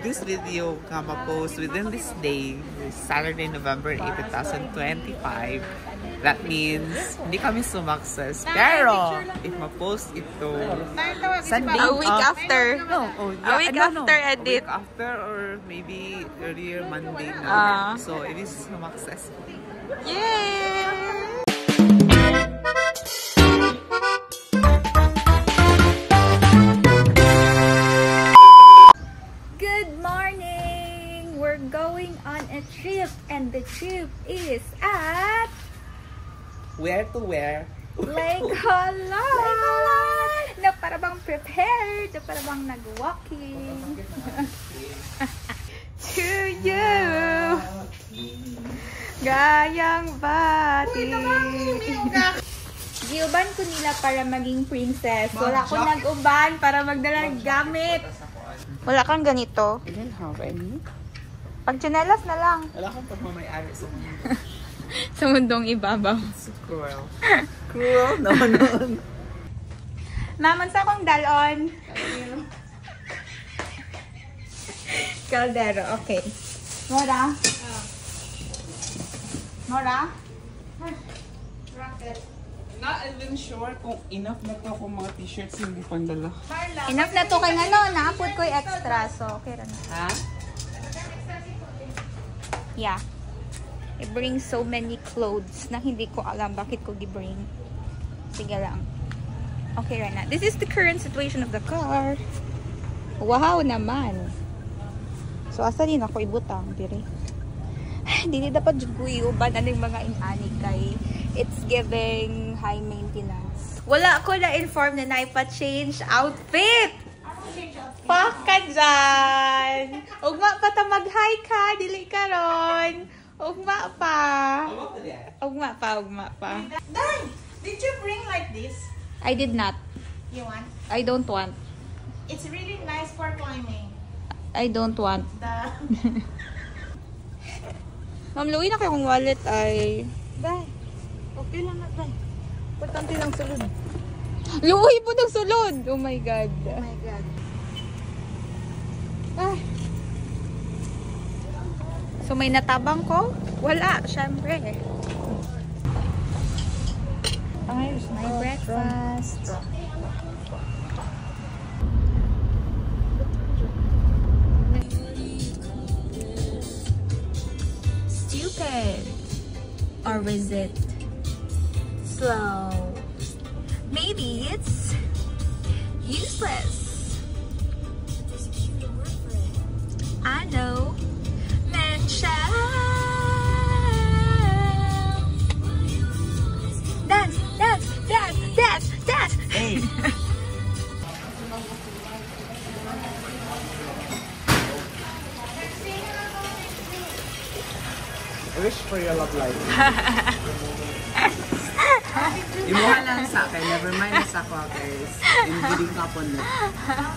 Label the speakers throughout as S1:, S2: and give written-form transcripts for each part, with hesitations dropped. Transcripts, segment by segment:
S1: this video nga ma-post within this day, Saturday, November 8, 2025, that means hindi kami sumakses. Pero, if ma-post ito Sunday,
S2: a week after.
S1: No,
S2: a week after edit.
S1: A week after or maybe earlier Monday na. So, it is sumakses.
S2: Yay!
S3: Good morning! We're going on a trip and the trip is at
S1: Where to where?
S3: Lake Holon! Na para bang prepared, na para bang nag-walking. To you! Gayang bati! Giuban ko nila para maging princess. Wala ko nag-uban para magdala ng gamit. Wala kang ganito?
S1: I don't have any.
S3: Pag tsinelas na lang.
S1: Wala kang pagmamayari sa mundo.
S3: Sa mundong ibabaw.
S1: So cruel. Cruel? No.
S3: Maman sa akong dalon. Caldero, okay. Mora? Mora?
S1: Not even sure kung enough na to kung mga t-shirts hindi pandala.
S3: Enough na to kay ano, naapod ko yung extra. So, okay rin.
S1: Ha?
S3: Yeah. I bring so many clothes na hindi ko alam bakit ko gi-bring. Sige lang. Okay right now. This is the current situation of the car. Wow naman. So, asa din ako ibutang, pire. Hindi dapat juguyo ba na ng mga inani kay it's giving high maintenance. Wala ko na-inform na naipa-change outfit. Fuck ka dyan. Ugma pa ta mag-hi ka. Dili ka ron. Ugma pa. Ugma pa.
S4: Dai, did you bring like this?
S3: I did not.
S4: You want?
S3: I don't want.
S4: It's really nice for climbing.
S3: I don't want.
S4: The
S3: Ma'am, luwi na kayong wallet ay...
S4: Dai, okay lang na, Dai. Importante lang sulod.
S3: Luwi po ng sulod! Oh my God.
S4: Oh my God.
S3: Ah. So may natabang ko? Wala, syempre.
S4: Ayos na.
S3: My breakfast. Stupid. Or is it slow? Maybe it's useless. I know. Mention. Dance.
S1: Hey! I wish for your love life. Imuha lang sa akin. Never mind sa ako, guys. Hindi ka po na.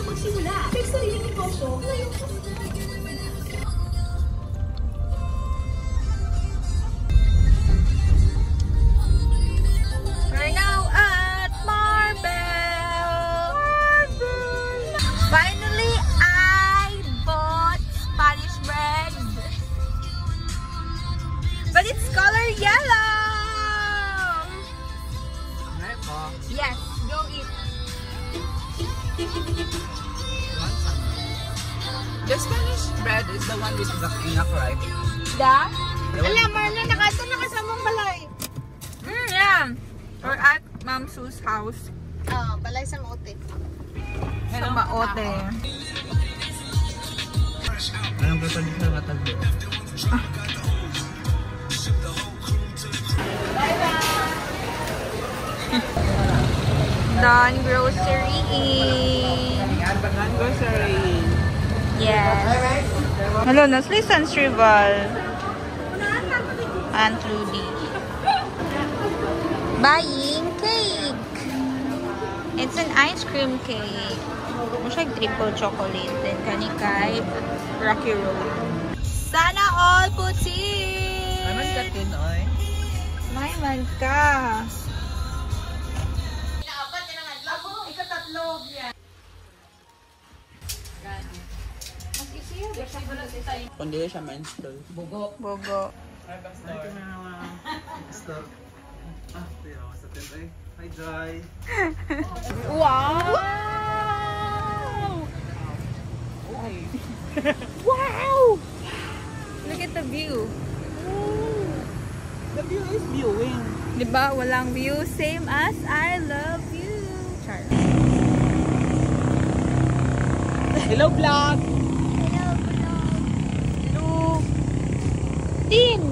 S4: Magsimula. Fix na yung negosyo.
S3: We're now at Marbel. Finally, I bought Spanish bread. But it's color yellow. Yes, go eat.
S1: The Spanish bread is the one with the pinak, right?
S3: Da?
S4: Alam, Marla, nakato na kasamang balay.
S3: Yeah. We're at Ma'am Sue's house.
S4: Balay sa Maote.
S3: Sa Maote.
S1: Anong gusto dito na matagbo?
S3: Don Grocery Inn.
S1: Grocery.
S3: Yes. Hello, nasli San Rival. Aunt Rudy. Buying cake. It's an ice cream cake. Siya triple chocolate. Then kanikay Rocky Road. Sana all puti.
S1: Naman ka tin, oy.
S3: May man ka.
S4: Ikatatlo.
S3: Mas easier.
S1: Kung di siya menstrual.
S3: Bogo.
S1: Stop. Hi, Joy.
S3: Wow! Wow! Look at the view.
S1: The view is viewing.
S3: Diba? Walang view. Same as I love you. Char.
S1: Hello, vlog!
S3: Hello. Tin!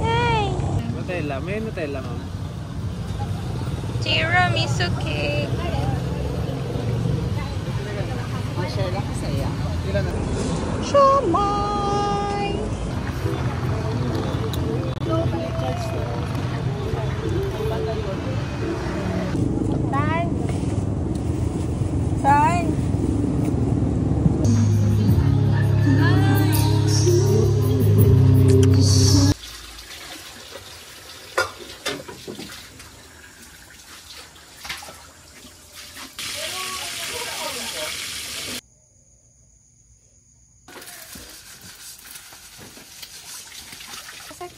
S3: Hi!
S1: Nutella. May Nutella, ma'am.
S3: Tiramisu cake.
S1: Share lang kasi yan. Ilan na?
S3: Siomai! Saan? Saan?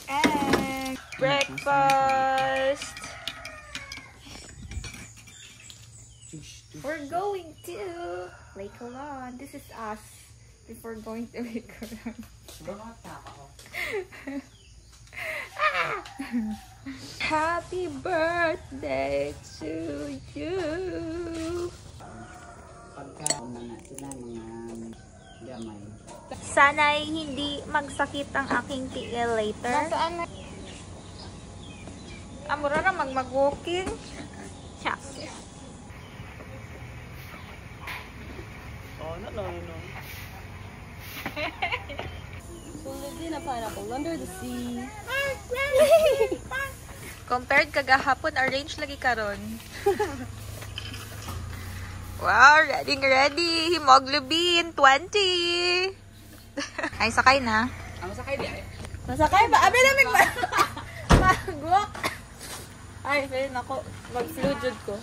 S3: Egg. Breakfast. We're going to Lake Colon. This is us before going to Lake Colon. Happy birthday to you. Sana'y hindi magsakit ang aking tiil later. Amura na mag-walking. Siya.
S1: Oh, no.
S4: So live in a pineapple under the sea.
S3: Compared kagahapon, arrange lagi karon. Wow, ready. Hemoglobin, 20. Ay, sakay na.
S4: Masakay ba? Abi namin mag-walk. Ay, fail nako. Mag-flujud ko.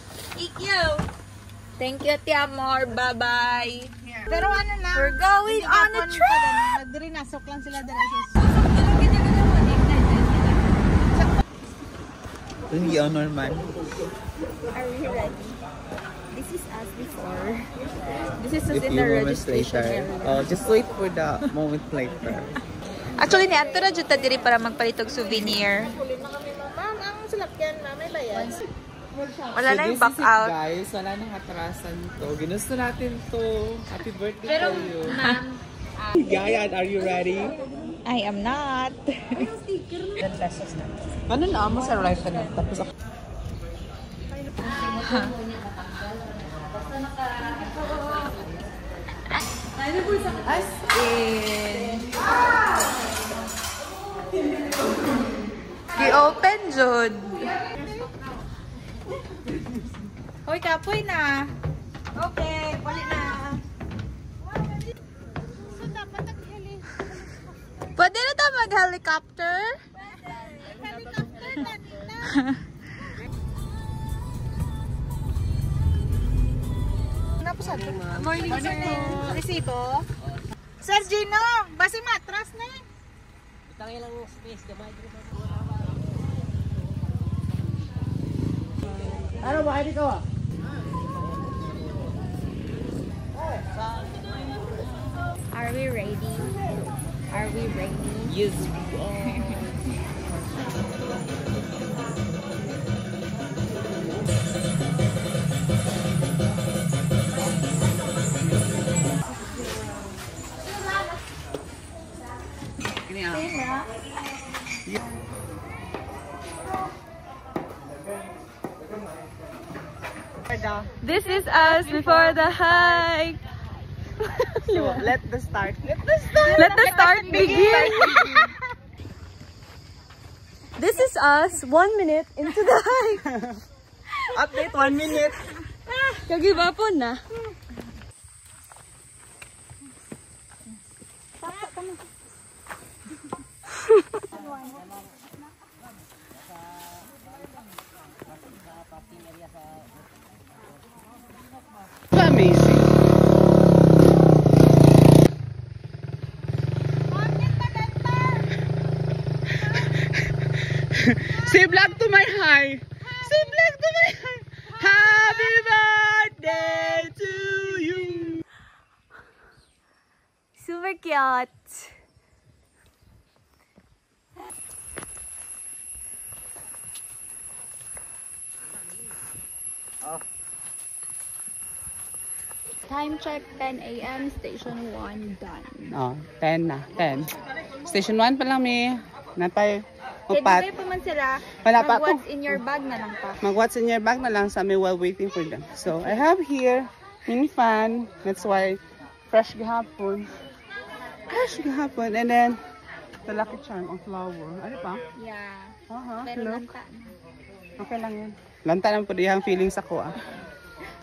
S3: Thank you, Tiamor. Bye-bye.
S4: Pero ano na?
S3: We're going on a trip!
S4: Nagdirinasok lang sila dala.
S1: Hindi honor man.
S3: Are we ready? This is us before. This is us
S1: A
S3: in
S1: few
S3: the
S1: moments
S3: registration
S1: later.
S3: area.
S1: Oh, just wait for the moment later.
S3: Actually, niadto na jud ta diri para magpalitog souvenir.
S4: Ma'am, ang salapyan, ma'am, may bayan.
S3: Wala na yung
S1: this
S3: back
S1: is it,
S3: out.
S1: guys. Wala nang atrasan to. Ginusto natin to. Happy birthday
S4: Pero,
S1: to you.
S4: ma'am,
S1: Gayan, are you ready?
S3: I am not.
S1: Ano na mo sa right na? Tapos ako. As in.
S3: Gi-open jud.
S4: hoy, kapoy na. Okay, pali na. So, dapat nag-heli.
S3: Pwede na ta mag-helicopter?
S4: Helicopter na nila. Morning, sir. Resibo. Sir Gino, basi matras na yan.
S5: Tangay lang space, gamay ko pa. Ano ba hindi ko?
S3: Are we ready? Are we ready?
S1: Yes.
S3: This is us before the hike.
S1: So, let the start.
S3: Let the start begin. This is us 1 minute into the hike.
S1: Update 1 minute.
S3: Kagibapon na.
S1: Amazing. Say vlog to my high. Say vlog to my high. Happy birthday to you.
S3: Super cute. Time check 10 a.m. Station 1 done.
S1: Oh, 10 na. 10. Station 1 pa lang may napay upat.
S3: Kaya pa man sila.
S1: Wala pa to.
S3: What's in your bag na lang pa.
S1: Mag-what's in your bag na lang sa me while waiting for them. So, I have here mini fan. That's why fresh gahapon. Fresh gahapon. And then, the Lucky Charm of flower. Ano pa?
S3: Yeah.
S1: Look.
S3: Pero lanta.
S1: Okay lang yan. Lanta lang po diyang feelings ako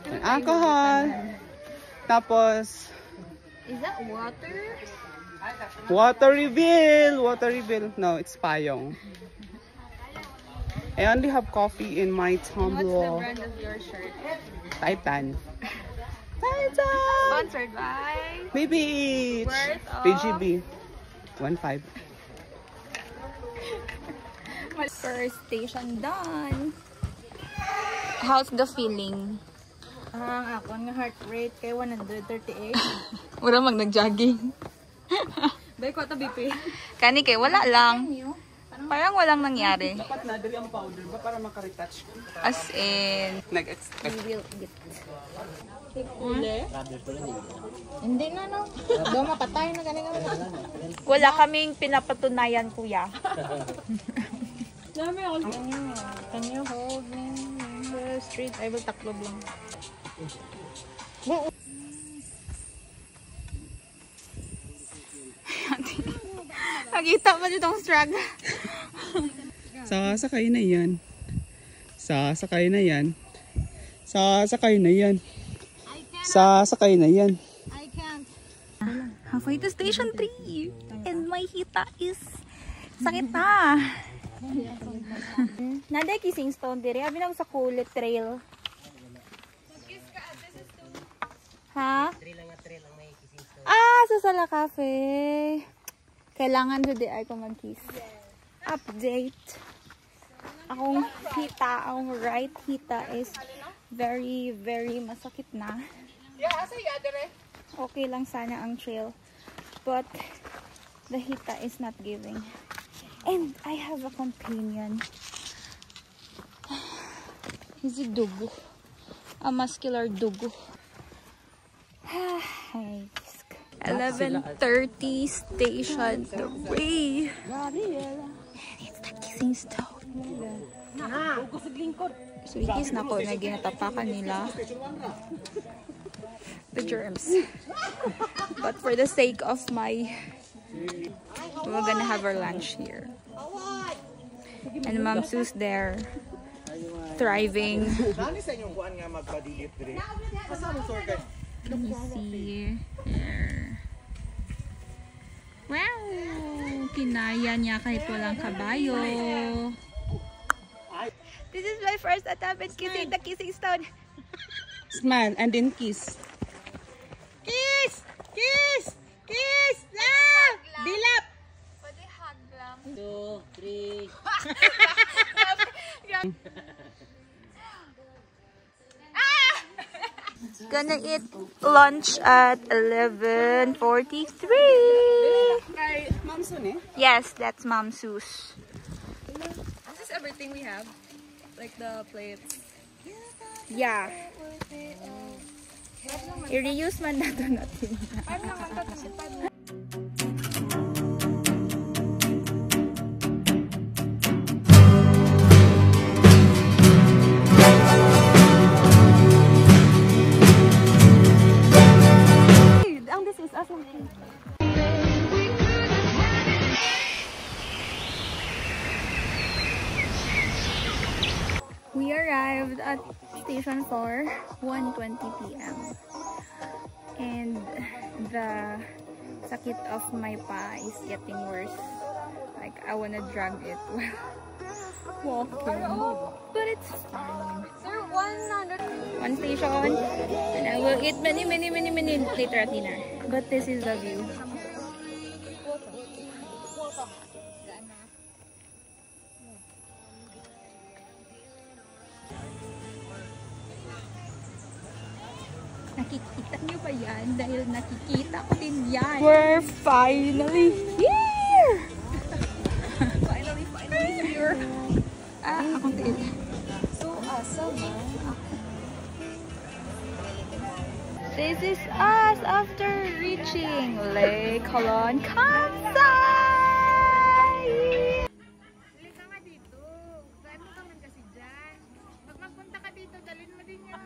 S1: And alcohol. Tapos,
S3: Is that water?
S1: water reveal. Water reveal. No, it's payong. I only have coffee in my
S3: What's the
S1: tumbler.
S3: brand of your shirt?
S1: Titan. Titan!
S3: Sponsored by
S1: Maybe
S3: Worth of-
S1: PGB. 1.5.
S3: First station done. How's the feeling?
S4: Ang akon nga heart rate kay 138.
S3: Wala mag nag-jogging.
S4: Bay ko ta BP.
S3: Kani kay wala lang. Parang walang nangyari.
S1: Dapat na dali ang powder ba para maka-retouch?
S3: As in,
S1: Nag-expect.
S3: we will eat.
S4: Hindi na no. Do mapatay na ganing nga.
S3: Wala kaming pinapatunayan, kuya.
S4: Dami ako. Can you hold me in the street? I will taklob lang.
S3: Nakita mo ditong struggle.
S1: Sasakay na yan. Sasakay na yan. Sasakay na yan. Sasakay na yan.
S4: I can't.
S3: Halfway to station 3. And my hita is sakit na. Nada kissing stone dire. Abi nang sa Kulit Trail. Ha? Ah, sa Sala Cafe. Kailangan sa di ay ko mag-kiss. Update. Akong hita, akong right hita is very, very masakit na. Okay lang sana ang trail. But the hita is not giving. And I have a companion. He's a dugo. A muscular dugo. Ay, 11:30 station 3. It's the kissing stone. So, ikis na ko na ginatapakan nila. The germs. But for the sake of my... We're gonna have our lunch here. And Ma'am Sue's there. Thriving. Let me see. Here. Wow! Kinaya niya kahit walang kabayo. This is my first attempt at kissing the kissing stone.
S1: Smile and then kiss.
S4: Kiss! Kiss! Kiss! Lang! Dilap!
S3: Pwede hug lang.
S5: 2, 3.
S3: Gonna eat lunch at 11:43.
S1: Ma'am Sun
S3: Yes, that's Ma'am Sue's.
S4: Is this everything we have? Like the plates?
S3: Yeah. I-reuse man nato natin. Ang this is awesome. We arrived at Station 4, 1:20 p.m. And the sakit of my pa is getting worse. Like, I wanna drag it while walking. But it's fine.
S4: Sir, 100.
S3: One station, and I will eat many later at dinner. But this is the view. Nakikita niyo ba yan? Dahil nakikita ko din yan. We're finally here! finally here! Akong tail. So awesome, This is us after reaching Lake Holon Campsite!
S4: Dali ka nga dito. Gaan mo ka man kasi dyan. Pag magpunta ka dito, dalhin mo din yan.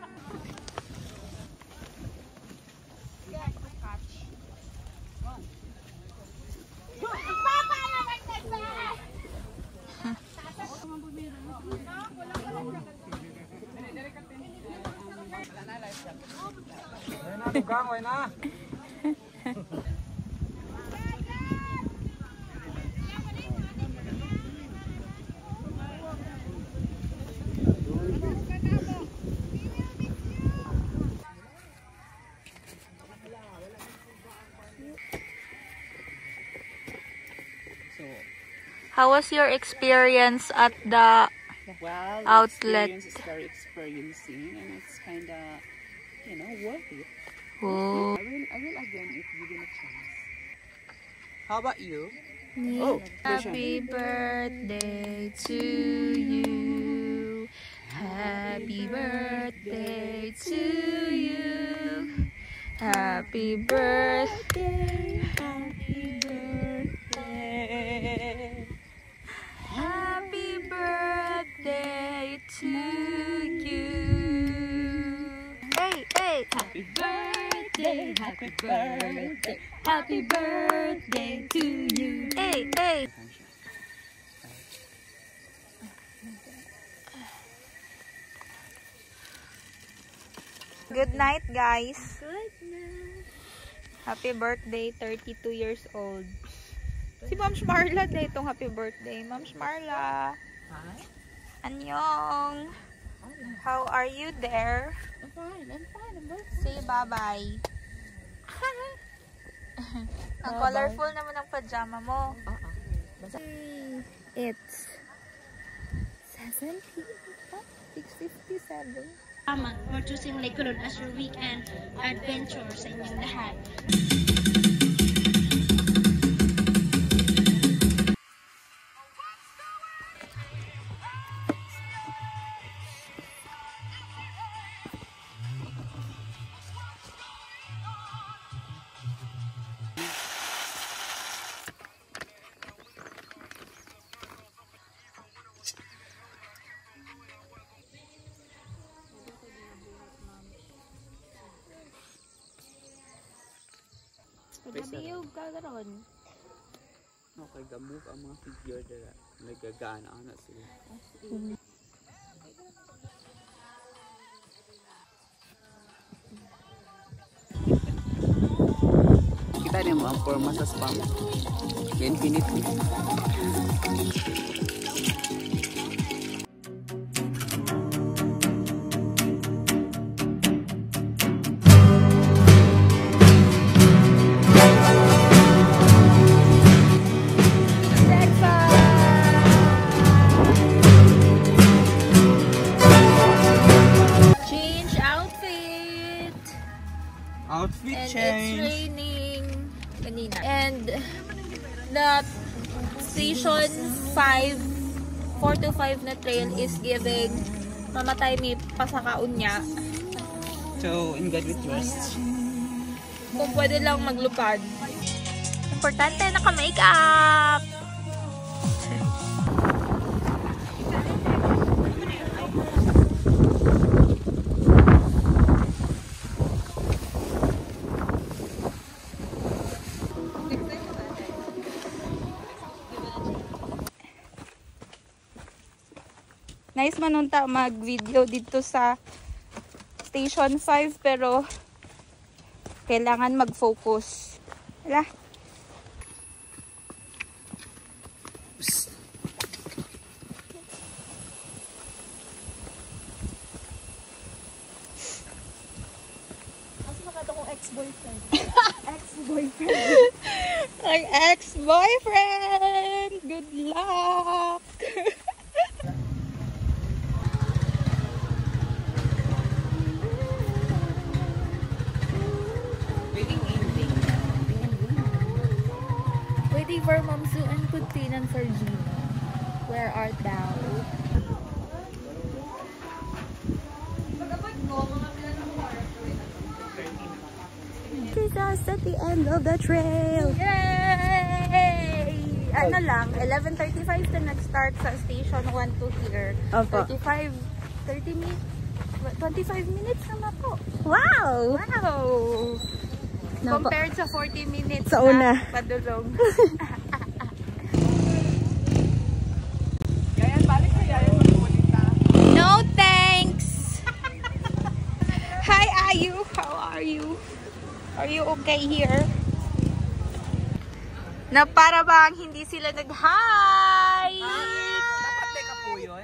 S3: How was your experience at the
S1: Well, the
S3: outlet?
S1: experience is very experiencing, and it's kind of, worth it.
S3: Oh.
S1: I will again if given a chance. How about you?
S3: Happy birthday to you. Happy birthday to you. Happy birthday. Happy birthday. Happy birthday to you. Hey, hey. Happy birthday. Happy birthday. Happy birthday to you. Hey, hey. Good night, guys. Good night. Happy birthday, 32 years old. Si Ma'am Marla na itong happy birthday. Ma'am Marla.
S1: Hi.
S3: Annyeong. How are you there?
S1: I'm fine.
S3: Say bye-bye. Ang colorful naman ng pajama mo. It's 6:57.
S6: For choosing Lake Holon as your weekend adventure sa inyong lahat.
S3: Nabiyog ka garon.
S1: Okay, gamove ang mga figure dira. Nagagana na sila. Kita niyo mo ang forma sa spam. Infinity. Outfit
S3: And
S1: change.
S3: it's raining kanina. And the station 5, 4 to 5 na trail is giving mamatay may pasakaon niya.
S1: So, in God with rest.
S3: Kung pwede lang maglupad. Importante naka-makeup! Nice manunta mag-video dito sa Station 5 pero kailangan mag-focus. Wala. Ex-boyfriend. Ang ex-boyfriend! Good luck! waiting for Mom Sue and Putin and for Gino. Where art thou? This is us at the end of the trail. Yay! Ano lang, 11:35 na nag-start sa station 1 to here.
S2: Opo.
S3: 25 minutes na po. Wow! Wow! Compared sa 40 minutes
S2: Sa una.
S3: na padulong. No thanks! Hi Ayu! How are you? Are you okay here? Na para bang hindi sila nag-hi!
S1: Dapat teka po yun.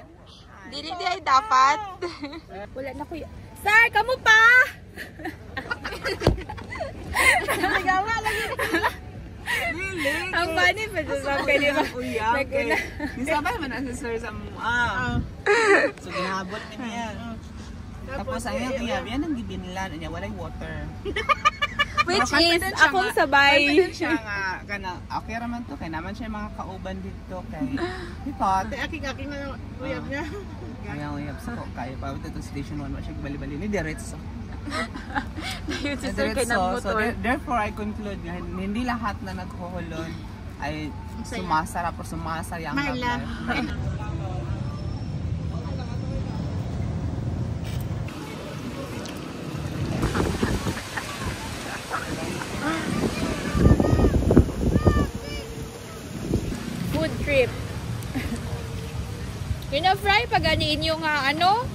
S3: Dili ay dapat. Wala na kuya. Sir, kamu pa? Nagawa lagi. Ang funny pa sa sabi di ba? Naguna.
S1: Minsan ba naman ang sir sa so ginahabot niya. Tapos ang yan ang gibin nila niya walay water.
S3: Which is akong sabay.
S1: Confident siya nga kana okay raman to kay naman siya mga kauban dito kay because
S5: Aking na uyab niya.
S1: uyab sa ko kay pa dito station 1 wa siya bali-bali ni diretso.
S3: Yun si sir kay
S1: So
S3: nagmotor.
S1: therefore I conclude nga hindi lahat na naghuhulon ay sumasarap o sumasayang ng life.
S3: Food trip. Kina-fry pag ganiin yung ano?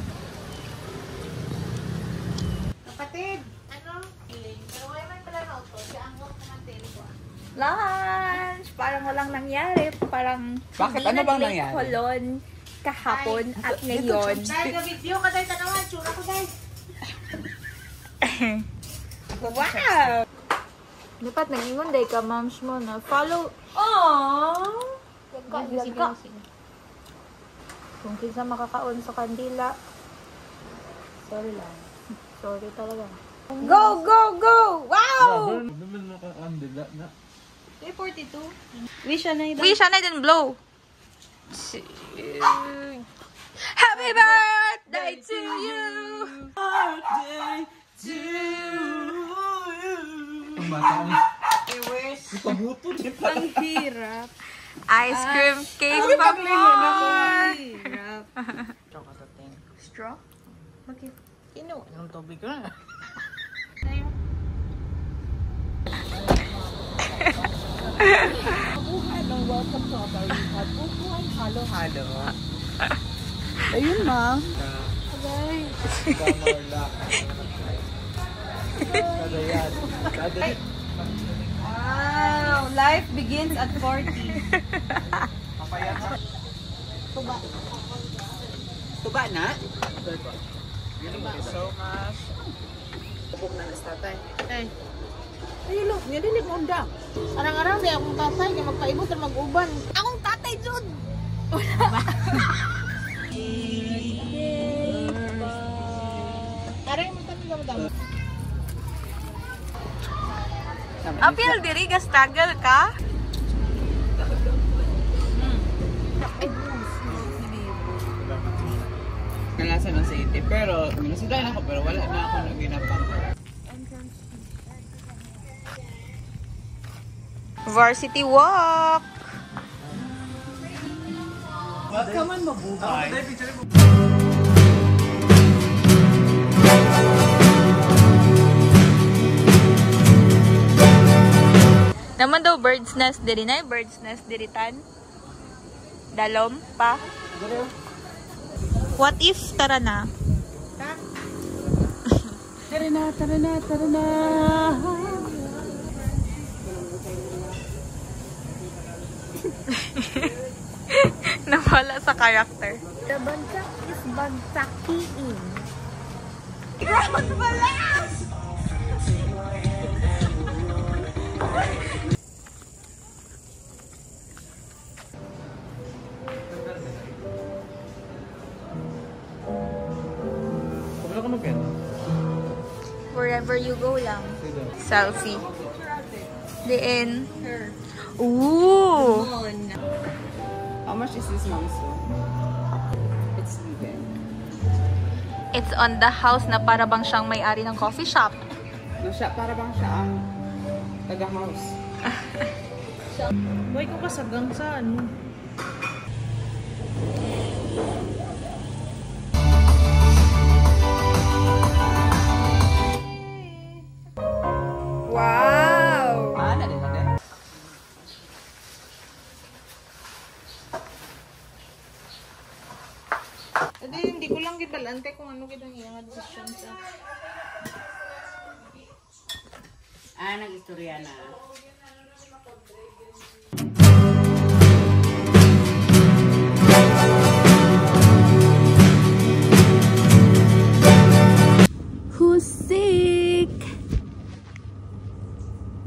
S4: Kapatid, ano? Pero wala man pala na auto. Siya ang walk na natin ko.
S3: Lunch! Parang walang nangyari. Parang
S1: Bakit?
S3: hindi
S1: Ano bang
S3: nag-late
S1: nangyari?
S3: Kolon kahapon at ngayon.
S4: Dahil ka-video ka dahil tanawan. Tsura ko dahil.
S3: Wow! Dapat nag-ingon day ka, moms mo na. Follow. Aww! Yaga. Kung kinsa makakaon sa kandila. Sorry lang. Sorry talaga. Go! Go! Go! Wow!
S2: Wish na yun.
S3: Wish na din blow. Happy birthday to you!
S1: Birthday to you. Ang bata ni. Ipabuto din pa.
S2: Ang hirap.
S3: Ice cream cake pa more! Straw?
S2: Bakit?
S1: Kino? Ang tubig ka. Welcome to our Pad. Upuan, halo-halo. Ayun, ma.
S2: Wow! Life begins at 40.
S1: Tuba na? Thank you so much. Tubog na nastatay.
S4: Ay, look. Nililig mo undang. Arang-arang di akong tatay. Kaya magpaibot at mag-uban. Akong tatay, Jud! Aray mo tayo lang daw.
S3: Apil diri ga struggle ka?
S1: Nalasa ng city. Pero, minasudan ako pero wala na ako naginapang.
S3: Varsity walk.
S1: Wag ka man mabuhay.
S3: Naman daw bird's nest diri na, bird's nest diri tan. Dalom pa. What if tara na?
S1: Tara na, tara na, tara na.
S3: Nawala sa character.
S4: The bagsak is bagsakiin.
S3: Ground balas! Wherever you go lang. Selfie. Diin.
S2: Her.
S3: Ooh!
S1: How much is this manso? It's even.
S3: It's on the house na para bang siyang may-ari ng coffee shop.
S1: No, siya, para bang siya ang taga-house.
S2: Boy ko kasagang sa ano.
S3: Wow!
S1: Ah, na din.
S2: Hindi ko lang gibalante kung ano kitang iyang decision sa...
S4: Nag-istorya na.
S3: Who's sick?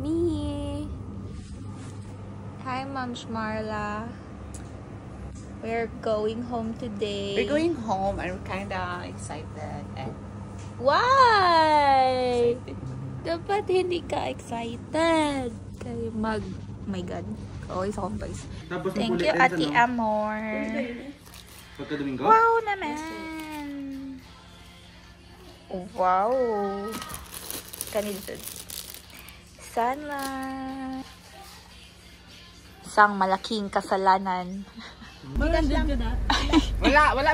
S3: Me. Hi, Ma'am Shmarla. We're going home today.
S1: We're going home and we're kinda excited. And
S3: Why? Dapat hindi ka excited. Kaya oh my God. Always home, guys. Thank you, Ate Amor.
S1: Pagka-Domingo?
S3: Wow naman. Wow. Kanito. Sana. Isang malaking kasalanan.
S1: Wala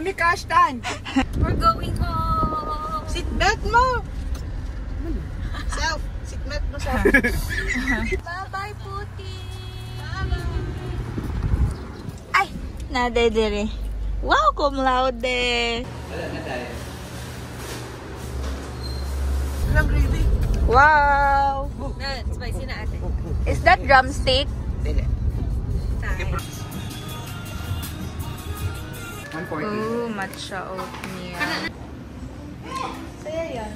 S1: may cash tan.
S3: We're going home.
S2: Seatbelt mo! Self! Seatbelt mo self!
S3: Bye-bye, Puti. Ay, nadedere. Wow, cum laude.
S1: Wala na tayo.
S3: Wow.
S2: Spicy na ate.
S3: Is that drumstick?
S1: Dili. 140.
S3: Ooh, matcha oatmeal.
S2: Saya yan.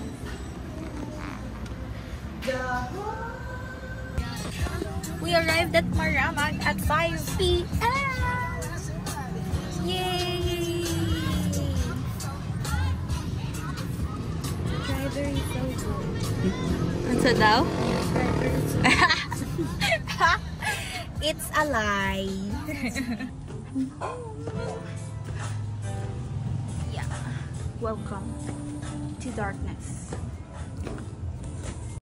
S3: We arrived at Maramag at 5 p.m. Yay! Driver is so good. Ano daw? It's a lie. Yeah. Welcome to darkness.